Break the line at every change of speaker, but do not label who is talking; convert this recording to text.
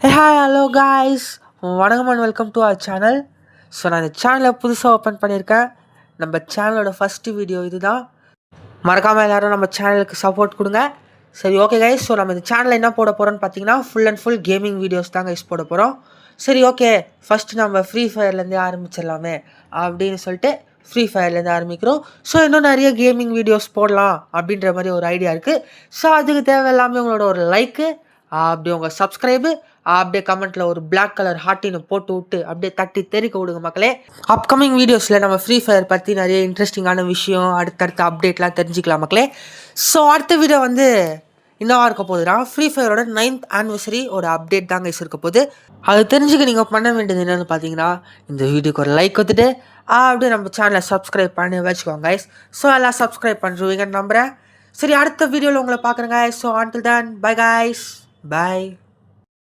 Hey, hi, hello guys. வணக்கம் and welcome to our channel. நான் இந்த சேனலை புதுசாக ஓப்பன் பண்ணியிருக்கேன். நம்ம சேனலோட ஃபஸ்ட்டு வீடியோ இதுதான். மறக்காமல் எல்லோரும் நம்ம சேனலுக்கு சப்போர்ட் கொடுங்க. சரி, ஓகே கைஸ். நம்ம இந்த சேனலில் என்ன போட போகிறோம்னு பார்த்தீங்கன்னா full and full gaming videos தான் கைஸ் போட போகிறோம். சரி, ஓகே. ஃபஸ்ட்டு நம்ம ஃப்ரீ ஃபயர்லேருந்தே ஆரம்பிச்சிடலாமே அப்படின்னு சொல்லிட்டு ஃப்ரீ ஃபயர்லேருந்து ஆரம்பிக்கிறோம். இன்னும் நிறைய கேமிங் வீடியோஸ் போடலாம் அப்படின்ற மாதிரி ஒரு ஐடியா இருக்குது. அதுக்கு தேவை எல்லாமே உங்களோட ஒரு லைக்கு, அப்படியே உங்கள் சப்ஸ்கிரைபு, அப்படியே கமெண்ட்டில் ஒரு பிளாக் கலர் ஹார்ட்டின்னு போட்டு விட்டு அப்படியே தட்டி தெரிக்க விடுங்க மக்களே. அப்கமிங் வீடியோஸில் நம்ம ஃப்ரீ ஃபயர் பற்றி நிறைய இன்ட்ரெஸ்டிங்கான விஷயம், அடுத்தடுத்த அப்டேட்லாம் தெரிஞ்சுக்கலாம் மக்களே. அடுத்த வீடியோ என்னவா இருக்க போகுதுன்னா ஃப்ரீ ஃபயரோட 9th anniversary அப்டேட் தாங்க இருக்க போகுது. அது தெரிஞ்சுக்க நீங்கள் பண்ண வேண்டியது என்னென்னு பார்த்தீங்கன்னா, இந்த வீடியோக்கு ஒரு லைக் கொடுத்துட்டு அப்படியே நம்ம சேனலை சப்ஸ்கிரைப் பண்ணி வச்சுக்கோங்க கைஸ். எல்லாம் சப்ஸ்கிரைப் பண்ணுறீங்கன்னு நம்புகிறேன். சரி, அடுத்த வீடியோவில் உங்களை பார்க்குறேங்க. until then, bye guys. Bye.